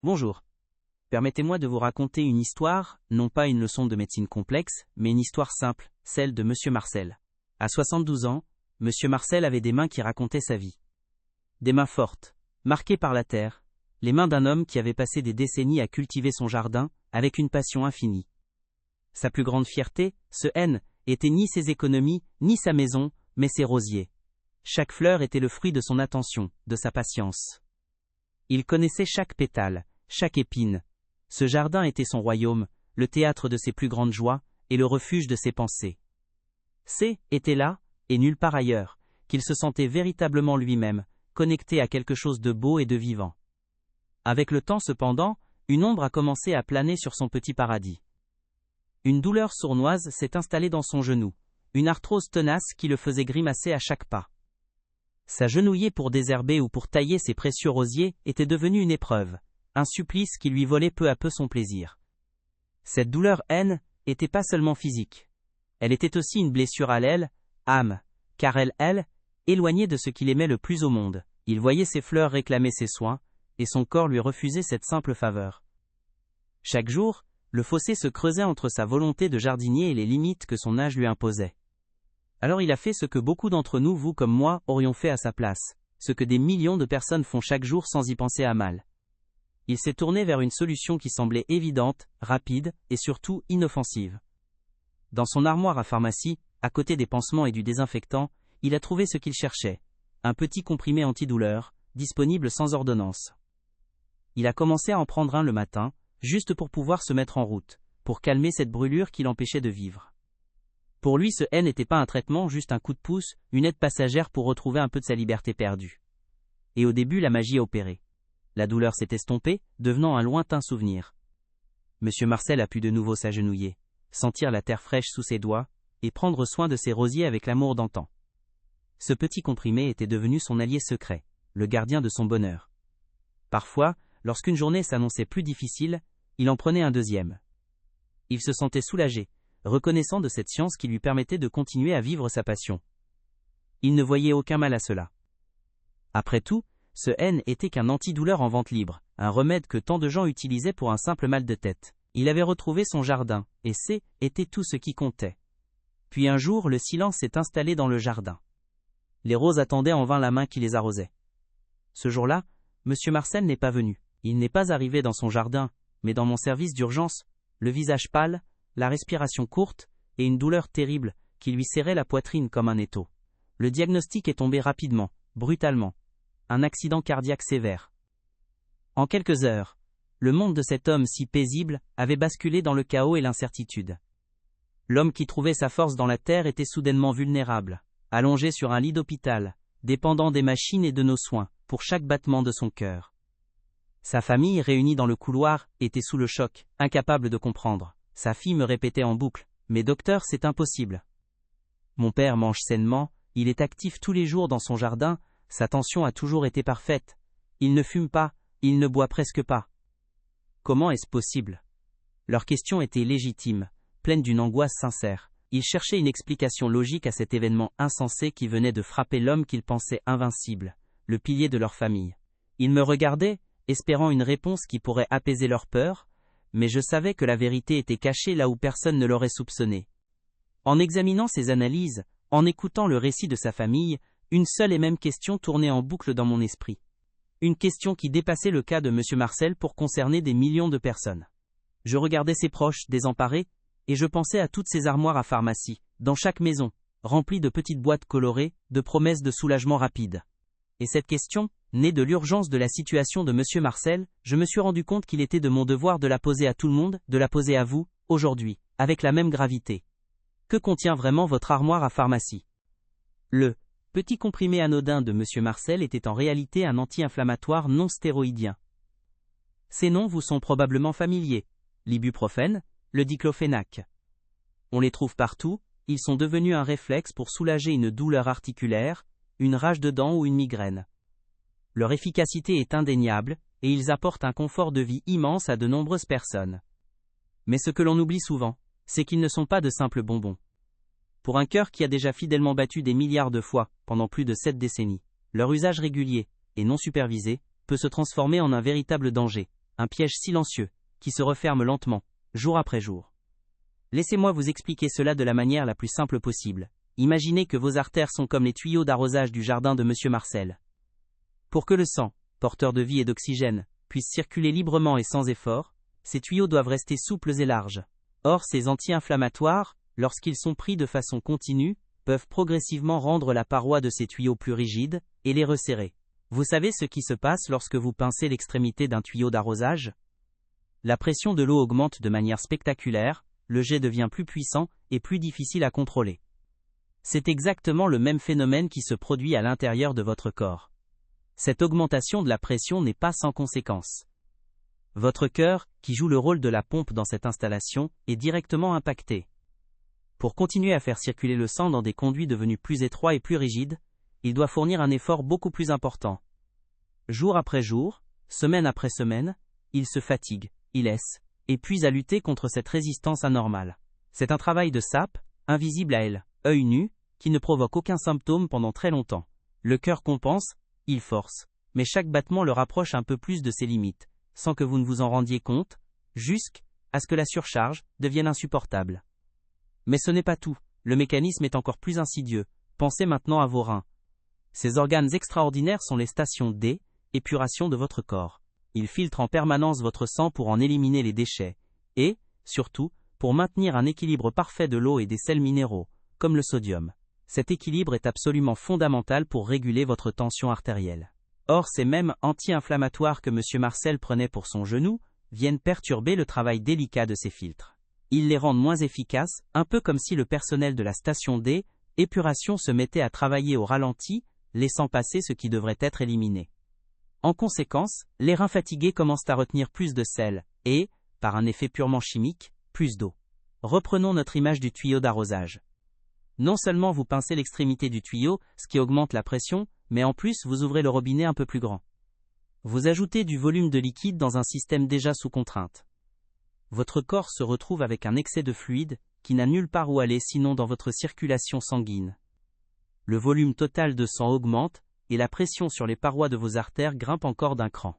Bonjour. Permettez-moi de vous raconter une histoire, non pas une leçon de médecine complexe, mais une histoire simple, celle de Monsieur Marcel. À 72 ans, Monsieur Marcel avait des mains qui racontaient sa vie. Des mains fortes, marquées par la terre, les mains d'un homme qui avait passé des décennies à cultiver son jardin, avec une passion infinie. Sa plus grande fierté, ce N, était ni ses économies, ni sa maison, mais ses rosiers. Chaque fleur était le fruit de son attention, de sa patience. Il connaissait chaque pétale, chaque épine. Ce jardin était son royaume, le théâtre de ses plus grandes joies, et le refuge de ses pensées. C'est, était là, et nulle part ailleurs, qu'il se sentait véritablement lui-même, connecté à quelque chose de beau et de vivant. Avec le temps cependant, une ombre a commencé à planer sur son petit paradis. Une douleur sournoise s'est installée dans son genou, une arthrose tenace qui le faisait grimacer à chaque pas. S'agenouiller pour désherber ou pour tailler ses précieux rosiers était devenu une épreuve, un supplice qui lui volait peu à peu son plaisir. Cette douleur N était pas seulement physique. Elle était aussi une blessure à l'aile, âme, car elle, éloignée de ce qu'il aimait le plus au monde, il voyait ses fleurs réclamer ses soins, et son corps lui refusait cette simple faveur. Chaque jour, le fossé se creusait entre sa volonté de jardinier et les limites que son âge lui imposait. Alors il a fait ce que beaucoup d'entre nous, vous comme moi, aurions fait à sa place, ce que des millions de personnes font chaque jour sans y penser à mal. Il s'est tourné vers une solution qui semblait évidente, rapide, et surtout inoffensive. Dans son armoire à pharmacie, à côté des pansements et du désinfectant, il a trouvé ce qu'il cherchait, un petit comprimé antidouleur, disponible sans ordonnance. Il a commencé à en prendre un le matin, juste pour pouvoir se mettre en route, pour calmer cette brûlure qui l'empêchait de vivre. Pour lui, ce N n'était pas un traitement, juste un coup de pouce, une aide passagère pour retrouver un peu de sa liberté perdue. Et au début, la magie a opéré. La douleur s'est estompée, devenant un lointain souvenir. Monsieur Marcel a pu de nouveau s'agenouiller, sentir la terre fraîche sous ses doigts, et prendre soin de ses rosiers avec l'amour d'antan. Ce petit comprimé était devenu son allié secret, le gardien de son bonheur. Parfois, lorsqu'une journée s'annonçait plus difficile, il en prenait un deuxième. Il se sentait soulagé, reconnaissant de cette science qui lui permettait de continuer à vivre sa passion. Il ne voyait aucun mal à cela. Après tout, ce N était qu'un antidouleur en vente libre, un remède que tant de gens utilisaient pour un simple mal de tête. Il avait retrouvé son jardin, et était tout ce qui comptait. Puis un jour, le silence s'est installé dans le jardin. Les roses attendaient en vain la main qui les arrosait. Ce jour-là, Monsieur Marcel n'est pas venu. Il n'est pas arrivé dans son jardin, mais dans mon service d'urgence, le visage pâle, la respiration courte, et une douleur terrible, qui lui serrait la poitrine comme un étau. Le diagnostic est tombé rapidement, brutalement. Un accident cardiaque sévère. En quelques heures, le monde de cet homme si paisible avait basculé dans le chaos et l'incertitude. L'homme qui trouvait sa force dans la terre était soudainement vulnérable, allongé sur un lit d'hôpital, dépendant des machines et de nos soins, pour chaque battement de son cœur. Sa famille, réunie dans le couloir, était sous le choc, incapable de comprendre. Sa fille me répétait en boucle, « Mais docteur, c'est impossible. » Mon père mange sainement, il est actif tous les jours dans son jardin, sa tension a toujours été parfaite. Il ne fume pas, il ne boit presque pas. Comment est-ce possible? Leurs questions étaient légitimes, pleines d'une angoisse sincère. Ils cherchaient une explication logique à cet événement insensé qui venait de frapper l'homme qu'ils pensaient invincible, le pilier de leur famille. Ils me regardaient, espérant une réponse qui pourrait apaiser leur peur, mais je savais que la vérité était cachée là où personne ne l'aurait soupçonné. En examinant ces analyses, en écoutant le récit de sa famille, une seule et même question tournait en boucle dans mon esprit. Une question qui dépassait le cas de M. Marcel pour concerner des millions de personnes. Je regardais ses proches, désemparés, et je pensais à toutes ces armoires à pharmacie, dans chaque maison, remplies de petites boîtes colorées, de promesses de soulagement rapide. Et cette question, née de l'urgence de la situation de M. Marcel, je me suis rendu compte qu'il était de mon devoir de la poser à tout le monde, de la poser à vous, aujourd'hui, avec la même gravité. Que contient vraiment votre armoire à pharmacie? Le petit comprimé anodin de M. Marcel était en réalité un anti-inflammatoire non stéroïdien. Ces noms vous sont probablement familiers, l'ibuprofène, le diclofénac. On les trouve partout, ils sont devenus un réflexe pour soulager une douleur articulaire, une rage de dents ou une migraine. Leur efficacité est indéniable, et ils apportent un confort de vie immense à de nombreuses personnes. Mais ce que l'on oublie souvent, c'est qu'ils ne sont pas de simples bonbons. Pour un cœur qui a déjà fidèlement battu des milliards de fois, pendant plus de 7 décennies, leur usage régulier, et non supervisé, peut se transformer en un véritable danger, un piège silencieux, qui se referme lentement, jour après jour. Laissez-moi vous expliquer cela de la manière la plus simple possible. Imaginez que vos artères sont comme les tuyaux d'arrosage du jardin de Monsieur Marcel. Pour que le sang, porteur de vie et d'oxygène, puisse circuler librement et sans effort, ces tuyaux doivent rester souples et larges. Or, ces anti-inflammatoires, lorsqu'ils sont pris de façon continue, peuvent progressivement rendre la paroi de ces tuyaux plus rigide et les resserrer. Vous savez ce qui se passe lorsque vous pincez l'extrémité d'un tuyau d'arrosage? La pression de l'eau augmente de manière spectaculaire, le jet devient plus puissant et plus difficile à contrôler. C'est exactement le même phénomène qui se produit à l'intérieur de votre corps. Cette augmentation de la pression n'est pas sans conséquence. Votre cœur, qui joue le rôle de la pompe dans cette installation, est directement impacté. Pour continuer à faire circuler le sang dans des conduits devenus plus étroits et plus rigides, il doit fournir un effort beaucoup plus important. Jour après jour, semaine après semaine, il se fatigue, il laisse, et puis à lutter contre cette résistance anormale. C'est un travail de sape, invisible à elle, œil nu, qui ne provoque aucun symptôme pendant très longtemps. Le cœur compense, il force, mais chaque battement le rapproche un peu plus de ses limites, sans que vous ne vous en rendiez compte, jusqu'à ce que la surcharge devienne insupportable. Mais ce n'est pas tout, le mécanisme est encore plus insidieux. Pensez maintenant à vos reins. Ces organes extraordinaires sont les stations d'épuration de votre corps. Ils filtrent en permanence votre sang pour en éliminer les déchets, et, surtout, pour maintenir un équilibre parfait de l'eau et des sels minéraux, comme le sodium. Cet équilibre est absolument fondamental pour réguler votre tension artérielle. Or, ces mêmes anti-inflammatoires que M. Marcel prenait pour son genou, viennent perturber le travail délicat de ces filtres. Ils les rendent moins efficaces, un peu comme si le personnel de la station d'épuration se mettait à travailler au ralenti, laissant passer ce qui devrait être éliminé. En conséquence, les reins fatigués commencent à retenir plus de sel, et, par un effet purement chimique, plus d'eau. Reprenons notre image du tuyau d'arrosage. Non seulement vous pincez l'extrémité du tuyau, ce qui augmente la pression, mais en plus vous ouvrez le robinet un peu plus grand. Vous ajoutez du volume de liquide dans un système déjà sous contrainte. Votre corps se retrouve avec un excès de fluide, qui n'a nulle part où aller sinon dans votre circulation sanguine. Le volume total de sang augmente, et la pression sur les parois de vos artères grimpe encore d'un cran.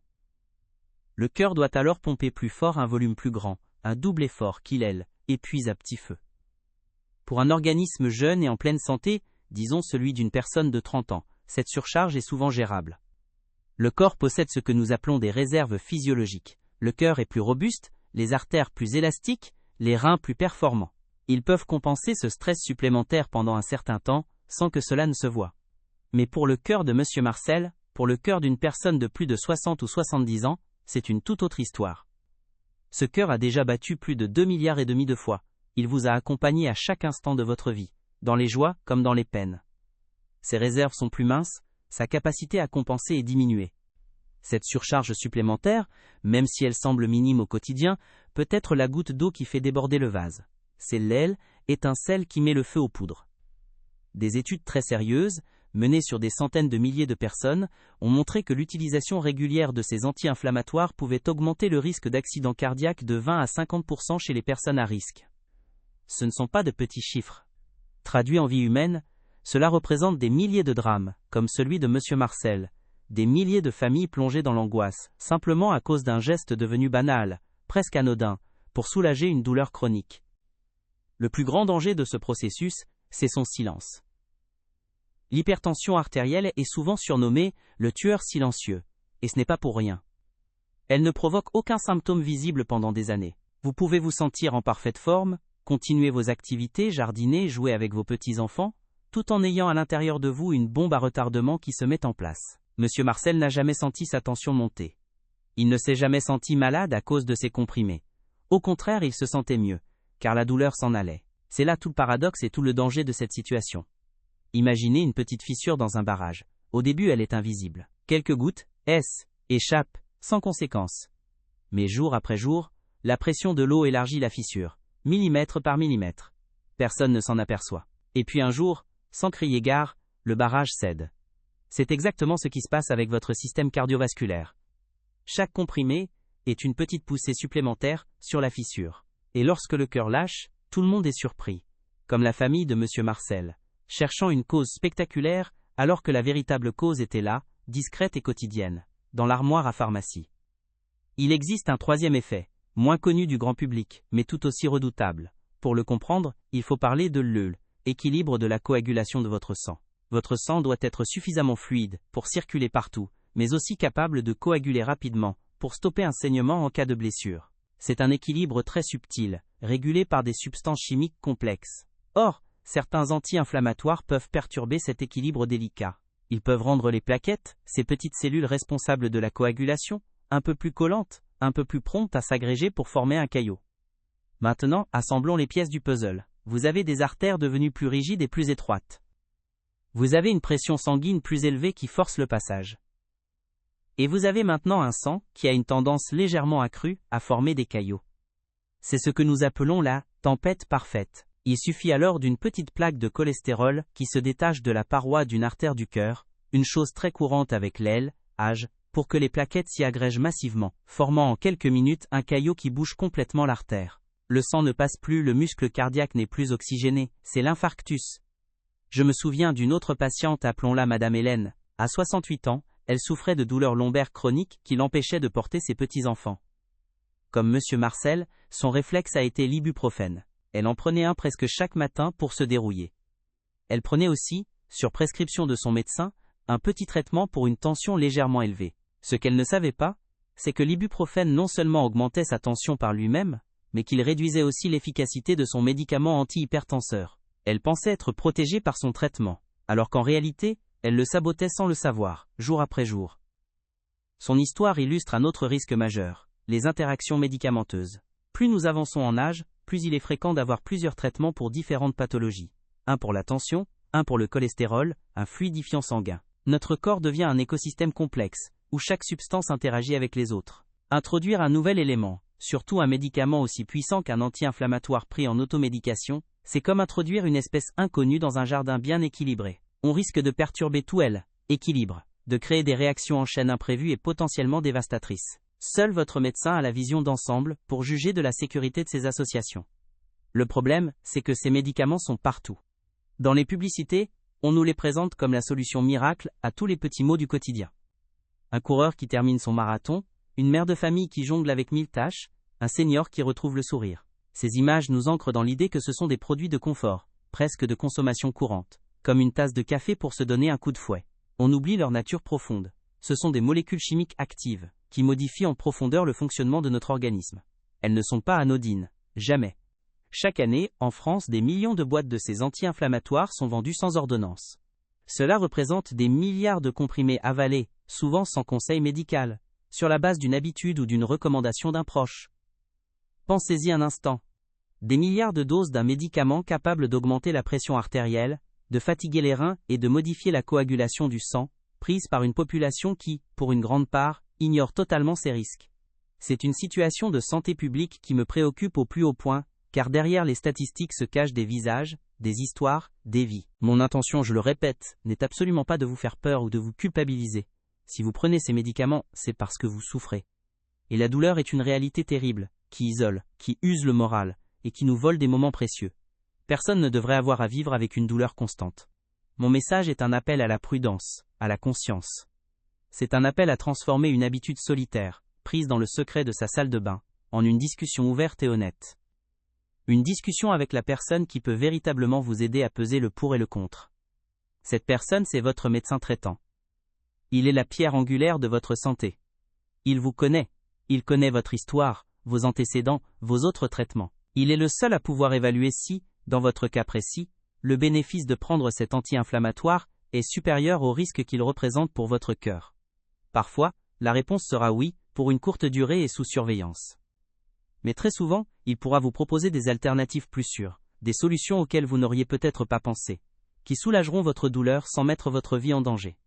Le cœur doit alors pomper plus fort un volume plus grand, un double effort qui, épuise à petit feu. Pour un organisme jeune et en pleine santé, disons celui d'une personne de 30 ans, cette surcharge est souvent gérable. Le corps possède ce que nous appelons des réserves physiologiques. Le cœur est plus robuste, les artères plus élastiques, les reins plus performants. Ils peuvent compenser ce stress supplémentaire pendant un certain temps, sans que cela ne se voie. Mais pour le cœur de M. Marcel, pour le cœur d'une personne de plus de 60 ou 70 ans, c'est une toute autre histoire. Ce cœur a déjà battu plus de 2,5 milliards de fois. Il vous a accompagné à chaque instant de votre vie, dans les joies comme dans les peines. Ses réserves sont plus minces, sa capacité à compenser est diminuée. Cette surcharge supplémentaire, même si elle semble minime au quotidien, peut être la goutte d'eau qui fait déborder le vase. C'est l'étincelle qui met le feu aux poudres. Des études très sérieuses, menées sur des centaines de milliers de personnes, ont montré que l'utilisation régulière de ces anti-inflammatoires pouvait augmenter le risque d'accident cardiaque de 20 à 50% chez les personnes à risque. Ce ne sont pas de petits chiffres. Traduit en vie humaine, cela représente des milliers de drames, comme celui de M. Marcel, des milliers de familles plongées dans l'angoisse, simplement à cause d'un geste devenu banal, presque anodin, pour soulager une douleur chronique. Le plus grand danger de ce processus, c'est son silence. L'hypertension artérielle est souvent surnommée le tueur silencieux, et ce n'est pas pour rien. Elle ne provoque aucun symptôme visible pendant des années. Vous pouvez vous sentir en parfaite forme, continuer vos activités, jardiner, jouer avec vos petits-enfants, tout en ayant à l'intérieur de vous une bombe à retardement qui se met en place. Monsieur Marcel n'a jamais senti sa tension monter. Il ne s'est jamais senti malade à cause de ces comprimés. Au contraire, il se sentait mieux, car la douleur s'en allait. C'est là tout le paradoxe et tout le danger de cette situation. Imaginez une petite fissure dans un barrage. Au début, elle est invisible. Quelques gouttes, échappent, sans conséquence. Mais jour après jour, la pression de l'eau élargit la fissure, millimètre par millimètre. Personne ne s'en aperçoit. Et puis un jour, sans crier gare, le barrage cède. C'est exactement ce qui se passe avec votre système cardiovasculaire. Chaque comprimé est une petite poussée supplémentaire sur la fissure. Et lorsque le cœur lâche, tout le monde est surpris, comme la famille de M. Marcel, cherchant une cause spectaculaire alors que la véritable cause était là, discrète et quotidienne, dans l'armoire à pharmacie. Il existe un troisième effet, moins connu du grand public, mais tout aussi redoutable. Pour le comprendre, il faut parler de l'équilibre de la coagulation de votre sang. Votre sang doit être suffisamment fluide pour circuler partout, mais aussi capable de coaguler rapidement pour stopper un saignement en cas de blessure. C'est un équilibre très subtil, régulé par des substances chimiques complexes. Or, certains anti-inflammatoires peuvent perturber cet équilibre délicat. Ils peuvent rendre les plaquettes, ces petites cellules responsables de la coagulation, un peu plus collantes, un peu plus promptes à s'agréger pour former un caillot. Maintenant, assemblons les pièces du puzzle. Vous avez des artères devenues plus rigides et plus étroites. Vous avez une pression sanguine plus élevée qui force le passage. Et vous avez maintenant un sang qui a une tendance légèrement accrue à former des caillots. C'est ce que nous appelons la tempête parfaite. Il suffit alors d'une petite plaque de cholestérol qui se détache de la paroi d'une artère du cœur, une chose très courante avec l'âge, pour que les plaquettes s'y agrègent massivement, formant en quelques minutes un caillot qui bouche complètement l'artère. Le sang ne passe plus, le muscle cardiaque n'est plus oxygéné, c'est l'infarctus. Je me souviens d'une autre patiente, appelons-la Madame Hélène. À 68 ans, elle souffrait de douleurs lombaires chroniques qui l'empêchaient de porter ses petits-enfants. Comme Monsieur Marcel, son réflexe a été l'ibuprofène. Elle en prenait un presque chaque matin pour se dérouiller. Elle prenait aussi, sur prescription de son médecin, un petit traitement pour une tension légèrement élevée. Ce qu'elle ne savait pas, c'est que l'ibuprofène non seulement augmentait sa tension par lui-même, mais qu'il réduisait aussi l'efficacité de son médicament anti-hypertenseur. Elle pensait être protégée par son traitement, alors qu'en réalité, elle le sabotait sans le savoir, jour après jour. Son histoire illustre un autre risque majeur, les interactions médicamenteuses. Plus nous avançons en âge, plus il est fréquent d'avoir plusieurs traitements pour différentes pathologies. Un pour la tension, un pour le cholestérol, un fluidifiant sanguin. Notre corps devient un écosystème complexe, où chaque substance interagit avec les autres. Introduire un nouvel élément, surtout un médicament aussi puissant qu'un anti-inflammatoire pris en automédication, c'est comme introduire une espèce inconnue dans un jardin bien équilibré. On risque de perturber tout l'équilibre, de créer des réactions en chaîne imprévues et potentiellement dévastatrices. Seul votre médecin a la vision d'ensemble pour juger de la sécurité de ces associations. Le problème, c'est que ces médicaments sont partout. Dans les publicités, on nous les présente comme la solution miracle à tous les petits maux du quotidien. Un coureur qui termine son marathon, une mère de famille qui jongle avec 1000 tâches, un senior qui retrouve le sourire. Ces images nous ancrent dans l'idée que ce sont des produits de confort, presque de consommation courante, comme une tasse de café pour se donner un coup de fouet. On oublie leur nature profonde. Ce sont des molécules chimiques actives, qui modifient en profondeur le fonctionnement de notre organisme. Elles ne sont pas anodines, jamais. Chaque année, en France, des millions de boîtes de ces anti-inflammatoires sont vendues sans ordonnance. Cela représente des milliards de comprimés avalés, souvent sans conseil médical, sur la base d'une habitude ou d'une recommandation d'un proche. Pensez-y un instant. Des milliards de doses d'un médicament capable d'augmenter la pression artérielle, de fatiguer les reins et de modifier la coagulation du sang, prise par une population qui, pour une grande part, ignore totalement ces risques. C'est une situation de santé publique qui me préoccupe au plus haut point, car derrière les statistiques se cachent des visages, des histoires, des vies. Mon intention, je le répète, n'est absolument pas de vous faire peur ou de vous culpabiliser. Si vous prenez ces médicaments, c'est parce que vous souffrez. Et la douleur est une réalité terrible, qui isole, qui use le moral, et qui nous vole des moments précieux. Personne ne devrait avoir à vivre avec une douleur constante. Mon message est un appel à la prudence, à la conscience. C'est un appel à transformer une habitude solitaire, prise dans le secret de sa salle de bain, en une discussion ouverte et honnête. Une discussion avec la personne qui peut véritablement vous aider à peser le pour et le contre. Cette personne, c'est votre médecin traitant. Il est la pierre angulaire de votre santé. Il vous connaît. Il connaît votre histoire, vos antécédents, vos autres traitements. Il est le seul à pouvoir évaluer si, dans votre cas précis, le bénéfice de prendre cet anti-inflammatoire est supérieur au risque qu'il représente pour votre cœur. Parfois, la réponse sera oui, pour une courte durée et sous surveillance. Mais très souvent, il pourra vous proposer des alternatives plus sûres, des solutions auxquelles vous n'auriez peut-être pas pensé, qui soulageront votre douleur sans mettre votre vie en danger.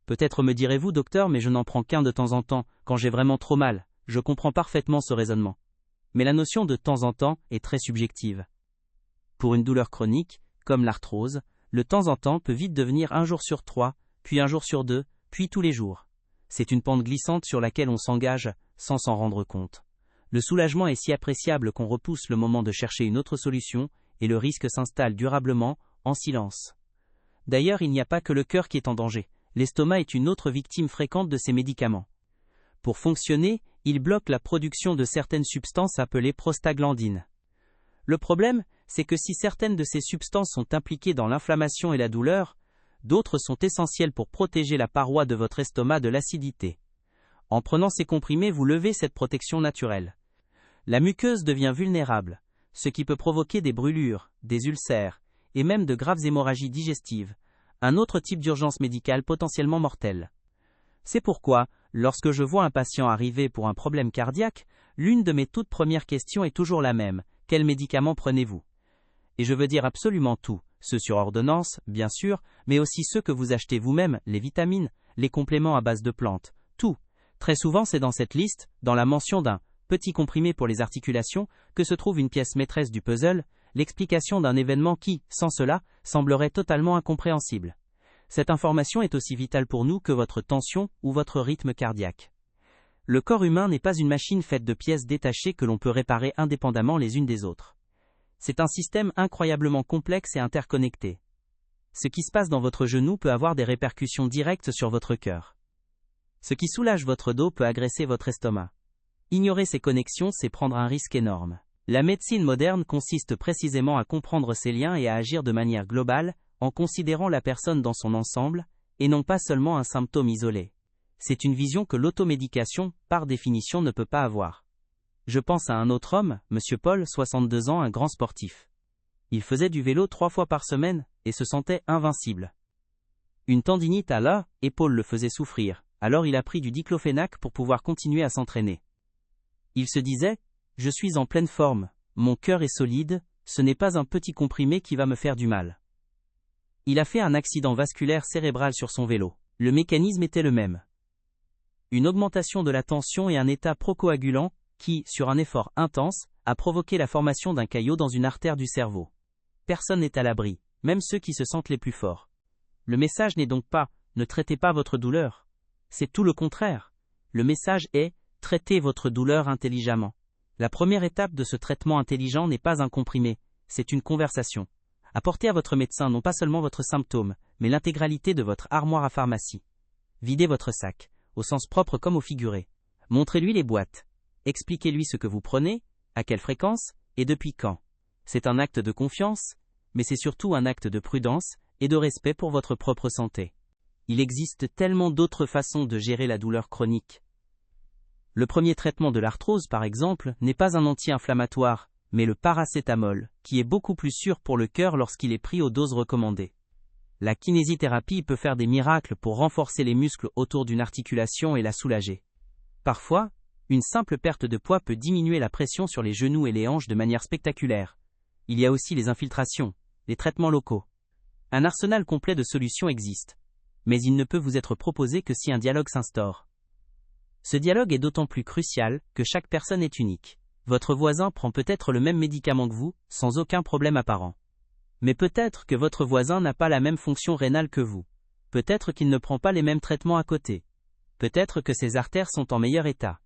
Peut-être me direz-vous, docteur, mais je n'en prends qu'un de temps en temps, quand j'ai vraiment trop mal. Je comprends parfaitement ce raisonnement. Mais la notion de temps en temps est très subjective. Pour une douleur chronique, comme l'arthrose, le temps en temps peut vite devenir un jour sur 3, puis un jour sur 2, puis tous les jours. C'est une pente glissante sur laquelle on s'engage, sans s'en rendre compte. Le soulagement est si appréciable qu'on repousse le moment de chercher une autre solution, et le risque s'installe durablement, en silence. D'ailleurs, il n'y a pas que le cœur qui est en danger. L'estomac est une autre victime fréquente de ces médicaments. Pour fonctionner, Il bloque la production de certaines substances appelées prostaglandines. Le problème, c'est que si certaines de ces substances sont impliquées dans l'inflammation et la douleur, d'autres sont essentielles pour protéger la paroi de votre estomac de l'acidité. En prenant ces comprimés, vous levez cette protection naturelle. La muqueuse devient vulnérable, ce qui peut provoquer des brûlures, des ulcères, et même de graves hémorragies digestives, un autre type d'urgence médicale potentiellement mortelle. C'est pourquoi, lorsque je vois un patient arriver pour un problème cardiaque, l'une de mes toutes premières questions est toujours la même: quels médicaments prenez-vous? Et je veux dire absolument tout, ceux sur ordonnance, bien sûr, mais aussi ceux que vous achetez vous-même, les vitamines, les compléments à base de plantes, tout. Très souvent, c'est dans cette liste, dans la mention d'un petit comprimé pour les articulations, que se trouve une pièce maîtresse du puzzle, l'explication d'un événement qui, sans cela, semblerait totalement incompréhensible. Cette information est aussi vitale pour nous que votre tension ou votre rythme cardiaque. Le corps humain n'est pas une machine faite de pièces détachées que l'on peut réparer indépendamment les unes des autres. C'est un système incroyablement complexe et interconnecté. Ce qui se passe dans votre genou peut avoir des répercussions directes sur votre cœur. Ce qui soulage votre dos peut agresser votre estomac. Ignorer ces connexions, c'est prendre un risque énorme. La médecine moderne consiste précisément à comprendre ces liens et à agir de manière globale, en considérant la personne dans son ensemble, et non pas seulement un symptôme isolé. C'est une vision que l'automédication, par définition, ne peut pas avoir. Je pense à un autre homme, M. Paul, 62 ans, un grand sportif. Il faisait du vélo 3 fois par semaine, et se sentait invincible. Une tendinite à l'épaule le faisait souffrir, alors il a pris du diclofénac pour pouvoir continuer à s'entraîner. Il se disait: je suis en pleine forme, mon cœur est solide, ce n'est pas un petit comprimé qui va me faire du mal. Il a fait un accident vasculaire cérébral sur son vélo. Le mécanisme était le même. Une augmentation de la tension et un état procoagulant qui, sur un effort intense, a provoqué la formation d'un caillot dans une artère du cerveau. Personne n'est à l'abri, même ceux qui se sentent les plus forts. Le message n'est donc pas « ne traitez pas votre douleur ». C'est tout le contraire. Le message est « traitez votre douleur intelligemment ». La première étape de ce traitement intelligent n'est pas un comprimé, c'est une conversation. Apportez à votre médecin non pas seulement votre symptôme, mais l'intégralité de votre armoire à pharmacie. Videz votre sac, au sens propre comme au figuré. Montrez-lui les boîtes. Expliquez-lui ce que vous prenez, à quelle fréquence, et depuis quand. C'est un acte de confiance, mais c'est surtout un acte de prudence et de respect pour votre propre santé. Il existe tellement d'autres façons de gérer la douleur chronique. Le premier traitement de l'arthrose, par exemple, n'est pas un anti-inflammatoire, mais le paracétamol, qui est beaucoup plus sûr pour le cœur lorsqu'il est pris aux doses recommandées. La kinésithérapie peut faire des miracles pour renforcer les muscles autour d'une articulation et la soulager. Parfois, une simple perte de poids peut diminuer la pression sur les genoux et les hanches de manière spectaculaire. Il y a aussi les infiltrations, les traitements locaux. Un arsenal complet de solutions existe, mais il ne peut vous être proposé que si un dialogue s'instaure. Ce dialogue est d'autant plus crucial que chaque personne est unique. Votre voisin prend peut-être le même médicament que vous, sans aucun problème apparent. Mais peut-être que votre voisin n'a pas la même fonction rénale que vous. Peut-être qu'il ne prend pas les mêmes traitements à côté. Peut-être que ses artères sont en meilleur état.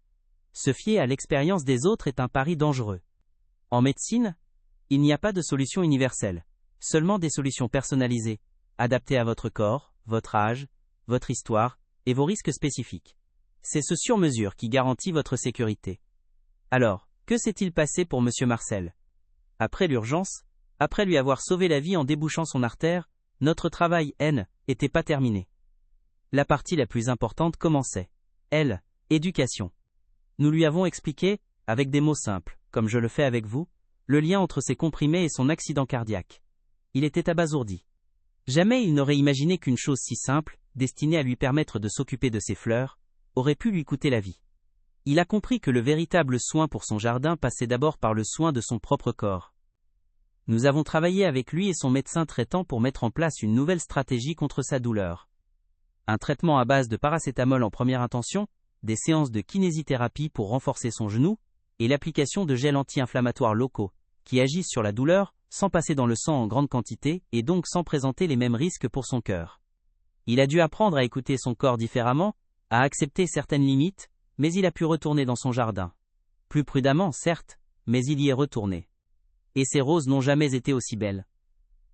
Se fier à l'expérience des autres est un pari dangereux. En médecine, il n'y a pas de solution universelle, seulement des solutions personnalisées, adaptées à votre corps, votre âge, votre histoire et vos risques spécifiques. C'est ce sur-mesure qui garantit votre sécurité. Alors, que s'est-il passé pour M. Marcel? Après l'urgence, après lui avoir sauvé la vie en débouchant son artère, notre travail, n'était pas terminé. La partie la plus importante commençait. Éducation. Nous lui avons expliqué, avec des mots simples, comme je le fais avec vous, le lien entre ses comprimés et son accident cardiaque. Il était abasourdi. Jamais il n'aurait imaginé qu'une chose si simple, destinée à lui permettre de s'occuper de ses fleurs, aurait pu lui coûter la vie. Il a compris que le véritable soin pour son jardin passait d'abord par le soin de son propre corps. Nous avons travaillé avec lui et son médecin traitant pour mettre en place une nouvelle stratégie contre sa douleur. Un traitement à base de paracétamol en première intention, des séances de kinésithérapie pour renforcer son genou, et l'application de gels anti-inflammatoires locaux, qui agissent sur la douleur, sans passer dans le sang en grande quantité et donc sans présenter les mêmes risques pour son cœur. Il a dû apprendre à écouter son corps différemment, à accepter certaines limites, mais il a pu retourner dans son jardin. Plus prudemment, certes, mais il y est retourné. Et ses roses n'ont jamais été aussi belles.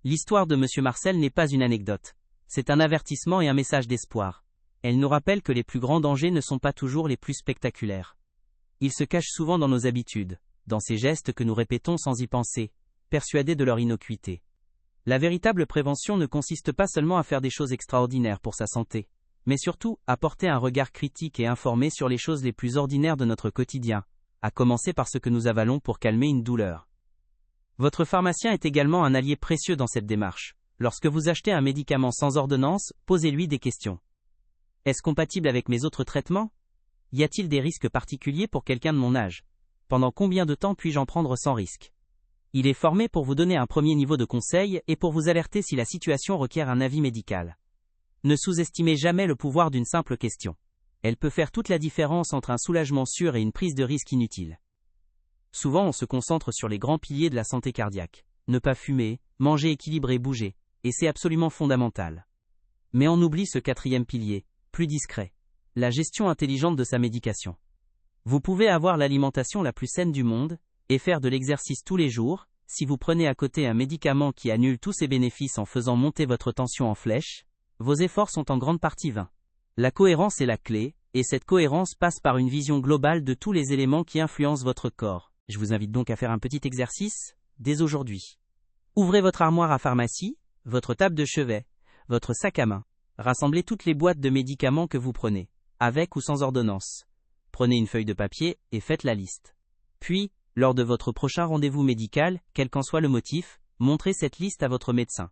L'histoire de M. Marcel n'est pas une anecdote. C'est un avertissement et un message d'espoir. Elle nous rappelle que les plus grands dangers ne sont pas toujours les plus spectaculaires. Ils se cachent souvent dans nos habitudes, dans ces gestes que nous répétons sans y penser, persuadés de leur innocuité. La véritable prévention ne consiste pas seulement à faire des choses extraordinaires pour sa santé, mais surtout à porter un regard critique et informé sur les choses les plus ordinaires de notre quotidien, à commencer par ce que nous avalons pour calmer une douleur. Votre pharmacien est également un allié précieux dans cette démarche. Lorsque vous achetez un médicament sans ordonnance, posez-lui des questions. Est-ce compatible avec mes autres traitements ? Y a-t-il des risques particuliers pour quelqu'un de mon âge ? Pendant combien de temps puis-je en prendre sans risque ? Il est formé pour vous donner un premier niveau de conseil et pour vous alerter si la situation requiert un avis médical. Ne sous-estimez jamais le pouvoir d'une simple question. Elle peut faire toute la différence entre un soulagement sûr et une prise de risque inutile. Souvent on se concentre sur les grands piliers de la santé cardiaque. Ne pas fumer, manger équilibré, bouger. Et c'est absolument fondamental. Mais on oublie ce quatrième pilier, plus discret. La gestion intelligente de sa médication. Vous pouvez avoir l'alimentation la plus saine du monde, et faire de l'exercice tous les jours, si vous prenez à côté un médicament qui annule tous ses bénéfices en faisant monter votre tension en flèche, vos efforts sont en grande partie vains. La cohérence est la clé, et cette cohérence passe par une vision globale de tous les éléments qui influencent votre corps. Je vous invite donc à faire un petit exercice, dès aujourd'hui. Ouvrez votre armoire à pharmacie, votre table de chevet, votre sac à main. Rassemblez toutes les boîtes de médicaments que vous prenez, avec ou sans ordonnance. Prenez une feuille de papier et faites la liste. Puis, lors de votre prochain rendez-vous médical, quel qu'en soit le motif, montrez cette liste à votre médecin.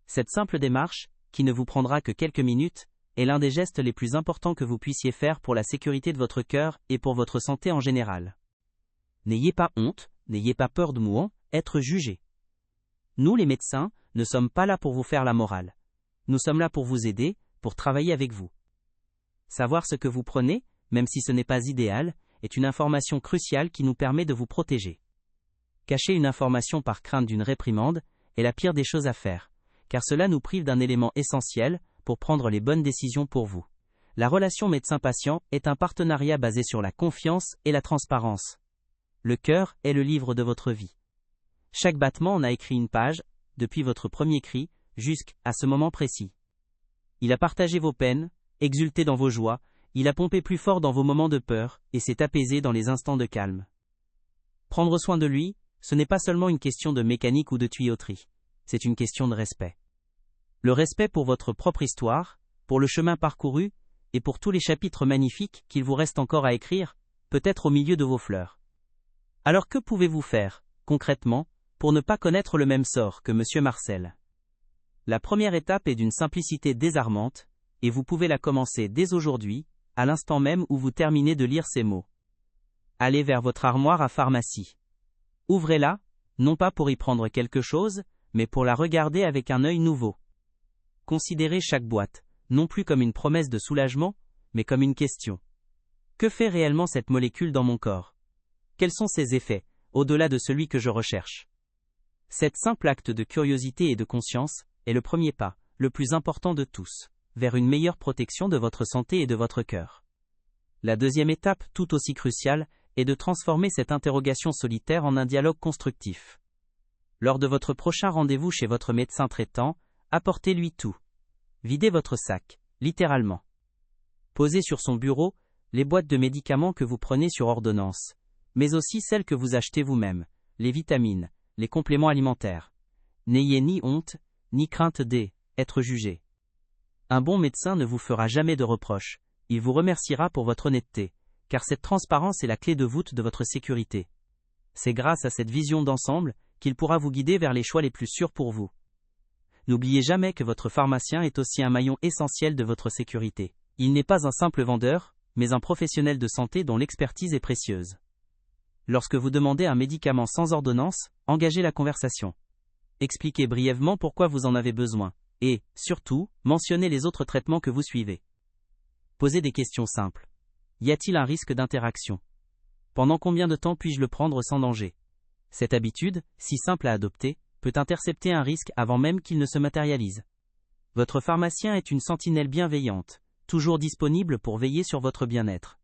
Cette simple démarche, qui ne vous prendra que quelques minutes, est l'un des gestes les plus importants que vous puissiez faire pour la sécurité de votre cœur et pour votre santé en général. N'ayez pas honte, n'ayez pas peur de être jugé. Nous les médecins, ne sommes pas là pour vous faire la morale. Nous sommes là pour vous aider, pour travailler avec vous. Savoir ce que vous prenez, même si ce n'est pas idéal, est une information cruciale qui nous permet de vous protéger. Cacher une information par crainte d'une réprimande est la pire des choses à faire, car cela nous prive d'un élément essentiel pour prendre les bonnes décisions pour vous. La relation médecin-patient est un partenariat basé sur la confiance et la transparence. Le cœur est le livre de votre vie. Chaque battement en a écrit une page, depuis votre premier cri, jusqu'à ce moment précis. Il a partagé vos peines, exulté dans vos joies, il a pompé plus fort dans vos moments de peur, et s'est apaisé dans les instants de calme. Prendre soin de lui, ce n'est pas seulement une question de mécanique ou de tuyauterie, c'est une question de respect. Le respect pour votre propre histoire, pour le chemin parcouru, et pour tous les chapitres magnifiques qu'il vous reste encore à écrire, peut-être au milieu de vos fleurs. Alors que pouvez-vous faire, concrètement, pour ne pas connaître le même sort que Monsieur Marcel ? La première étape est d'une simplicité désarmante, et vous pouvez la commencer dès aujourd'hui, à l'instant même où vous terminez de lire ces mots. Allez vers votre armoire à pharmacie. Ouvrez-la, non pas pour y prendre quelque chose, mais pour la regarder avec un œil nouveau. Considérez chaque boîte, non plus comme une promesse de soulagement, mais comme une question. Que fait réellement cette molécule dans mon corps ? Quels sont ses effets, au-delà de celui que je recherche ? Cet simple acte de curiosité et de conscience est le premier pas, le plus important de tous, vers une meilleure protection de votre santé et de votre cœur. La deuxième étape, tout aussi cruciale, est de transformer cette interrogation solitaire en un dialogue constructif. Lors de votre prochain rendez-vous chez votre médecin traitant, apportez-lui tout. Videz votre sac, littéralement. Posez sur son bureau les boîtes de médicaments que vous prenez sur ordonnance, mais aussi celles que vous achetez vous-même, les vitamines, les compléments alimentaires. N'ayez ni honte, ni crainte d'être jugé. Un bon médecin ne vous fera jamais de reproches, il vous remerciera pour votre honnêteté, car cette transparence est la clé de voûte de votre sécurité. C'est grâce à cette vision d'ensemble qu'il pourra vous guider vers les choix les plus sûrs pour vous. N'oubliez jamais que votre pharmacien est aussi un maillon essentiel de votre sécurité. Il n'est pas un simple vendeur, mais un professionnel de santé dont l'expertise est précieuse. Lorsque vous demandez un médicament sans ordonnance, engagez la conversation. Expliquez brièvement pourquoi vous en avez besoin. Et, surtout, mentionnez les autres traitements que vous suivez. Posez des questions simples. Y a-t-il un risque d'interaction ? Pendant combien de temps puis-je le prendre sans danger ? Cette habitude, si simple à adopter, peut intercepter un risque avant même qu'il ne se matérialise. Votre pharmacien est une sentinelle bienveillante, toujours disponible pour veiller sur votre bien-être.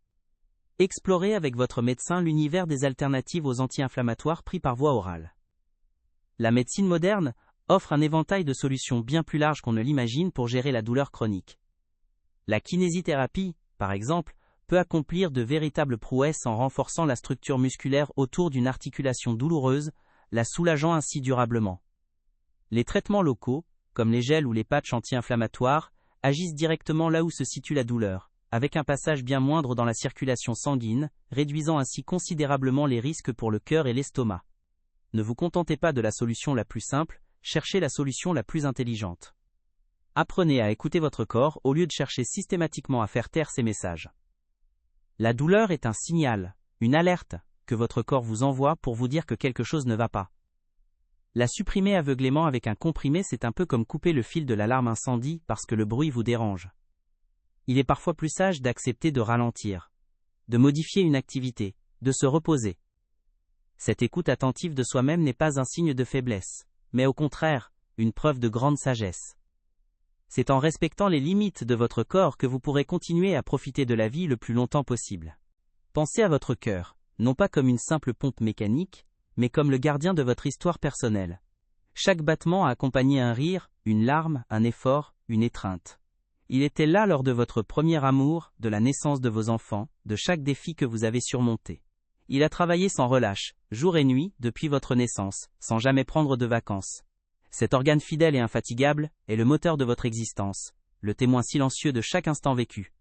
Explorez avec votre médecin l'univers des alternatives aux anti-inflammatoires pris par voie orale. La médecine moderne offre un éventail de solutions bien plus large qu'on ne l'imagine pour gérer la douleur chronique. La kinésithérapie, par exemple, peut accomplir de véritables prouesses en renforçant la structure musculaire autour d'une articulation douloureuse, la soulageant ainsi durablement. Les traitements locaux, comme les gels ou les patchs anti-inflammatoires, agissent directement là où se situe la douleur, avec un passage bien moindre dans la circulation sanguine, réduisant ainsi considérablement les risques pour le cœur et l'estomac. Ne vous contentez pas de la solution la plus simple, cherchez la solution la plus intelligente. Apprenez à écouter votre corps au lieu de chercher systématiquement à faire taire ses messages. La douleur est un signal, une alerte, que votre corps vous envoie pour vous dire que quelque chose ne va pas. La supprimer aveuglément avec un comprimé, c'est un peu comme couper le fil de l'alarme incendie parce que le bruit vous dérange. Il est parfois plus sage d'accepter de ralentir, de modifier une activité, de se reposer. Cette écoute attentive de soi-même n'est pas un signe de faiblesse, mais au contraire, une preuve de grande sagesse. C'est en respectant les limites de votre corps que vous pourrez continuer à profiter de la vie le plus longtemps possible. Pensez à votre cœur, non pas comme une simple pompe mécanique, mais comme le gardien de votre histoire personnelle. Chaque battement a accompagné un rire, une larme, un effort, une étreinte. Il était là lors de votre premier amour, de la naissance de vos enfants, de chaque défi que vous avez surmonté. Il a travaillé sans relâche, jour et nuit, depuis votre naissance, sans jamais prendre de vacances. Cet organe fidèle et infatigable est le moteur de votre existence, le témoin silencieux de chaque instant vécu.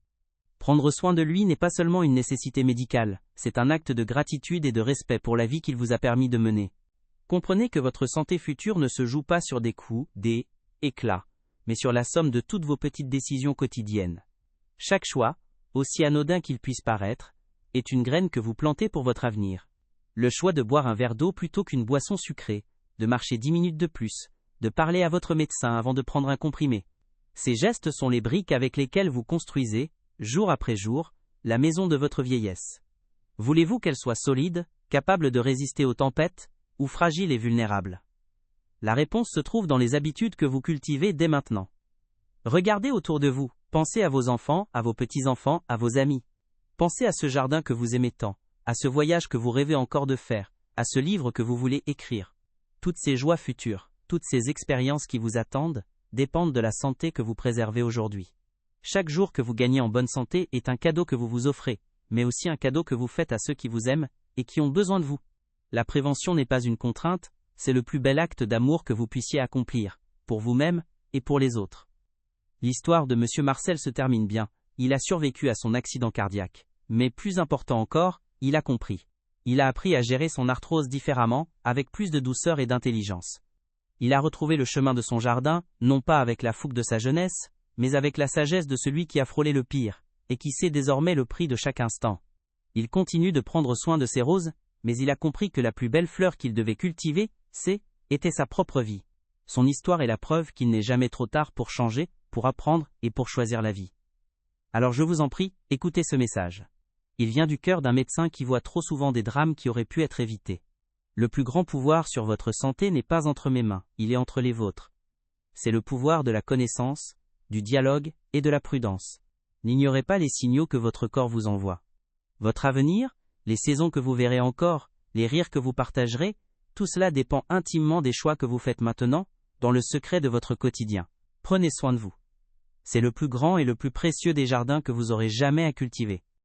Prendre soin de lui n'est pas seulement une nécessité médicale, c'est un acte de gratitude et de respect pour la vie qu'il vous a permis de mener. Comprenez que votre santé future ne se joue pas sur des coups, des éclats, mais sur la somme de toutes vos petites décisions quotidiennes. Chaque choix, aussi anodin qu'il puisse paraître, est une graine que vous plantez pour votre avenir. Le choix de boire un verre d'eau plutôt qu'une boisson sucrée, de marcher 10 minutes de plus, de parler à votre médecin avant de prendre un comprimé. Ces gestes sont les briques avec lesquelles vous construisez, jour après jour, la maison de votre vieillesse. Voulez-vous qu'elle soit solide, capable de résister aux tempêtes, ou fragile et vulnérable? La réponse se trouve dans les habitudes que vous cultivez dès maintenant. Regardez autour de vous, pensez à vos enfants, à vos petits-enfants, à vos amis. Pensez à ce jardin que vous aimez tant, à ce voyage que vous rêvez encore de faire, à ce livre que vous voulez écrire. Toutes ces joies futures, toutes ces expériences qui vous attendent, dépendent de la santé que vous préservez aujourd'hui. Chaque jour que vous gagnez en bonne santé est un cadeau que vous vous offrez, mais aussi un cadeau que vous faites à ceux qui vous aiment et qui ont besoin de vous. La prévention n'est pas une contrainte, c'est le plus bel acte d'amour que vous puissiez accomplir, pour vous-même et pour les autres. L'histoire de Monsieur Marcel se termine bien, il a survécu à son accident cardiaque. Mais plus important encore, il a compris. Il a appris à gérer son arthrose différemment, avec plus de douceur et d'intelligence. Il a retrouvé le chemin de son jardin, non pas avec la fougue de sa jeunesse, mais avec la sagesse de celui qui a frôlé le pire, et qui sait désormais le prix de chaque instant. Il continue de prendre soin de ses roses, mais il a compris que la plus belle fleur qu'il devait cultiver, était sa propre vie. Son histoire est la preuve qu'il n'est jamais trop tard pour changer, pour apprendre et pour choisir la vie. Alors je vous en prie, écoutez ce message. Il vient du cœur d'un médecin qui voit trop souvent des drames qui auraient pu être évités. Le plus grand pouvoir sur votre santé n'est pas entre mes mains, il est entre les vôtres. C'est le pouvoir de la connaissance, du dialogue et de la prudence. N'ignorez pas les signaux que votre corps vous envoie. Votre avenir, les saisons que vous verrez encore, les rires que vous partagerez, tout cela dépend intimement des choix que vous faites maintenant, dans le secret de votre quotidien. Prenez soin de vous. C'est le plus grand et le plus précieux des jardins que vous aurez jamais à cultiver.